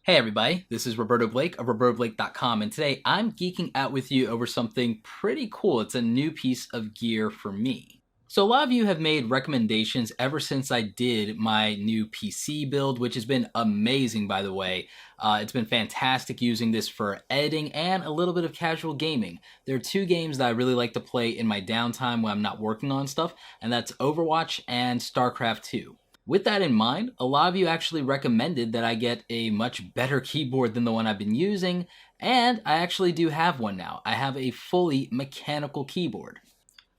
Hey everybody, this is Roberto Blake of robertoblake.com, and today I'm geeking out with you over something pretty cool. It's a new piece of gear for me. So a lot of you have made recommendations ever since I did my new PC build, which has been amazing, by the way. It's been fantastic using this for editing and a little bit of casual gaming. There are two games that I really like to play in my downtime when I'm not working on stuff, and that's Overwatch and StarCraft 2. With that in mind, a lot of you actually recommended that I get a much better keyboard than the one I've been using, and I actually do have one now. I have a fully mechanical keyboard.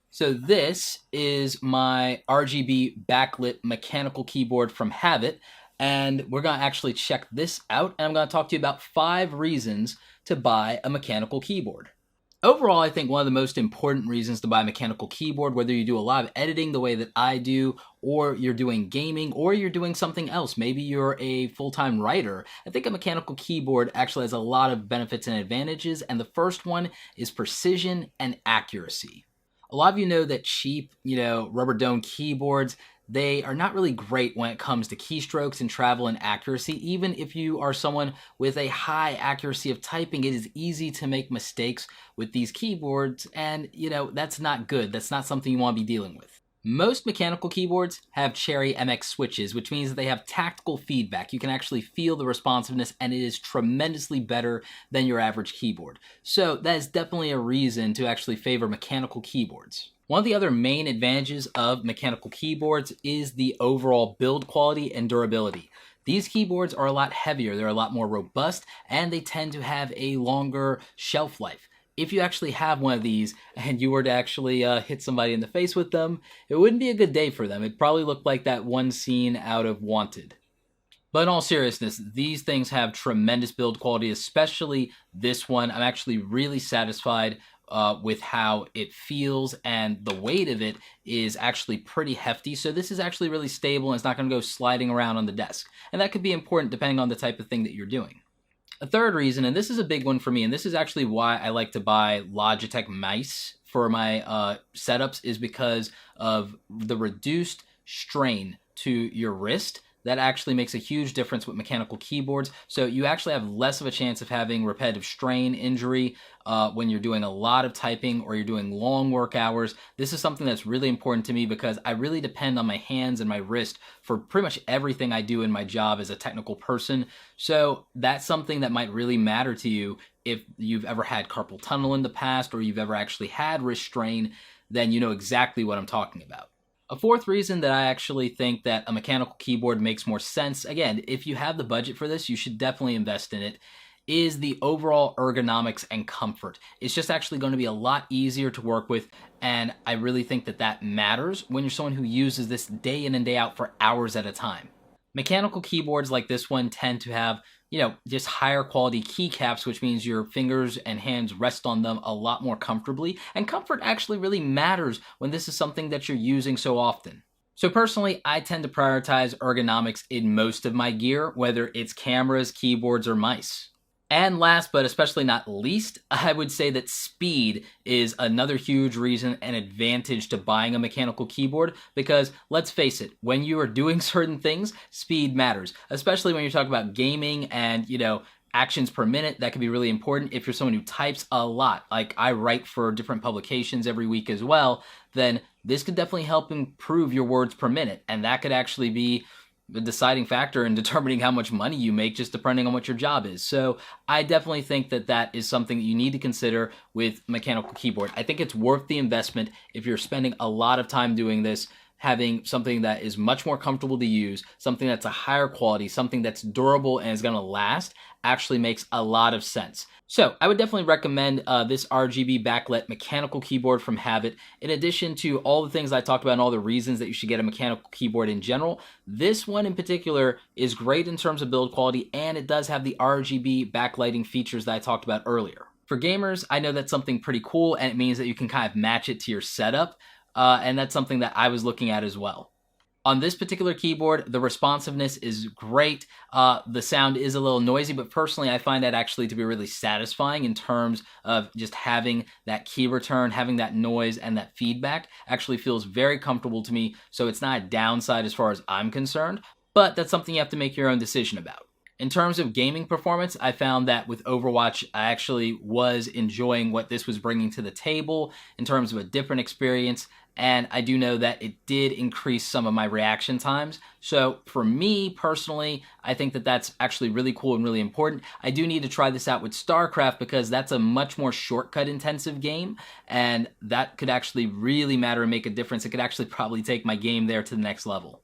So this is my RGB backlit mechanical keyboard from Havit, and we're going to actually check this out, and I'm going to talk to you about 5 reasons to buy a mechanical keyboard. Overall, I think one of the most important reasons to buy a mechanical keyboard, whether you do a lot of editing the way that I do, or you're doing gaming, or you're doing something else, maybe you're a full-time writer, I think a mechanical keyboard actually has a lot of benefits and advantages, and the first one is precision and accuracy. A lot of you know that cheap, rubber dome keyboards, they are not really great when it comes to keystrokes and travel and accuracy. Even if you are someone with a high accuracy of typing, it is easy to make mistakes with these keyboards, and that's not good. That's not something you want to be dealing with. Most mechanical keyboards have Cherry MX switches, which means that they have tactical feedback. You can actually feel the responsiveness, and it is tremendously better than your average keyboard. So that is definitely a reason to actually favor mechanical keyboards. One of the other main advantages of mechanical keyboards is the overall build quality and durability. These keyboards are a lot heavier, they're a lot more robust, and they tend to have a longer shelf life. If you actually have one of these and you were to actually hit somebody in the face with them, it wouldn't be a good day for them. It'd probably look like that one scene out of Wanted. But in all seriousness, these things have tremendous build quality, especially this one. I'm actually really satisfied with how it feels, and the weight of it is actually pretty hefty. So this is actually really stable, and it's not going to go sliding around on the desk. And that could be important depending on the type of thing that you're doing. A third reason, and this is a big one for me, and this is actually why I like to buy Logitech mice for my setups, is because of the reduced strain to your wrist. That actually makes a huge difference with mechanical keyboards. So you actually have less of a chance of having repetitive strain injury when you're doing a lot of typing or you're doing long work hours. This is something that's really important to me because I really depend on my hands and my wrist for pretty much everything I do in my job as a technical person. So that's something that might really matter to you if you've ever had carpal tunnel in the past or you've ever actually had wrist strain. Then you know exactly what I'm talking about. A fourth reason that I actually think that a mechanical keyboard makes more sense, again, if you have the budget for this, you should definitely invest in it, is the overall ergonomics and comfort. It's just actually going to be a lot easier to work with, and I really think that that matters when you're someone who uses this day in and day out for hours at a time. Mechanical keyboards like this one tend to have, just higher quality keycaps, which means your fingers and hands rest on them a lot more comfortably. And comfort actually really matters when this is something that you're using so often. So personally, I tend to prioritize ergonomics in most of my gear, whether it's cameras, keyboards, or mice. And last, but especially not least, I would say that speed is another huge reason and advantage to buying a mechanical keyboard, because let's face it, when you are doing certain things, speed matters, especially when you're talking about gaming and, actions per minute. That can be really important if you're someone who types a lot. Like I write for different publications every week as well, then this could definitely help improve your words per minute, and that could actually be the deciding factor in determining how much money you make, just depending on what your job is. So I definitely think that that is something that you need to consider with mechanical keyboard. I think it's worth the investment if you're spending a lot of time doing this. Having something that is much more comfortable to use, something that's a higher quality, something that's durable and is going to last, actually makes a lot of sense. So I would definitely recommend this RGB backlit mechanical keyboard from Havit. In addition to all the things I talked about and all the reasons that you should get a mechanical keyboard in general, this one in particular is great in terms of build quality, and it does have the RGB backlighting features that I talked about earlier. For gamers, I know that's something pretty cool, and it means that you can kind of match it to your setup. And that's something that I was looking at as well. On this particular keyboard, the responsiveness is great. The sound is a little noisy, but personally I find that actually to be really satisfying in terms of just having that key return, having that noise and that feedback actually feels very comfortable to me. So it's not a downside as far as I'm concerned, but that's something you have to make your own decision about. In terms of gaming performance, I found that with Overwatch, I actually was enjoying what this was bringing to the table in terms of a different experience. And I do know that it did increase some of my reaction times. So for me personally, I think that that's actually really cool and really important. I do need to try this out with StarCraft because that's a much more shortcut intensive game. And that could actually really matter and make a difference. It could actually probably take my game there to the next level.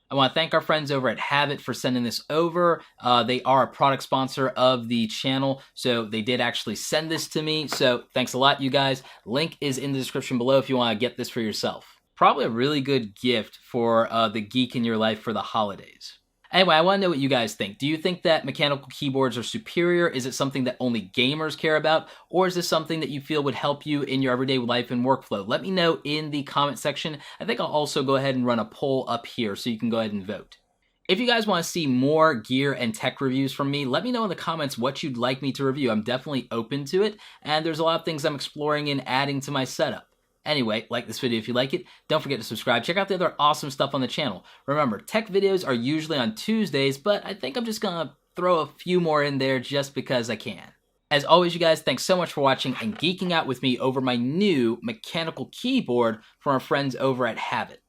I want to thank our friends over at Havit for sending this over. They are a product sponsor of the channel, so they did actually send this to me. So thanks a lot, you guys. Link is in the description below if you want to get this for yourself. Probably a really good gift for the geek in your life for the holidays. Anyway, I want to know what you guys think. Do you think that mechanical keyboards are superior? Is it something that only gamers care about? Or is this something that you feel would help you in your everyday life and workflow? Let me know in the comment section. I think I'll also go ahead and run a poll up here so you can go ahead and vote. If you guys want to see more gear and tech reviews from me, let me know in the comments what you'd like me to review. I'm definitely open to it, and there's a lot of things I'm exploring and adding to my setup. Anyway, like this video if you like it. Don't forget to subscribe. Check out the other awesome stuff on the channel. Remember, tech videos are usually on Tuesdays, but I think I'm just gonna throw a few more in there just because I can. As always, you guys, thanks so much for watching and geeking out with me over my new mechanical keyboard from our friends over at Havit.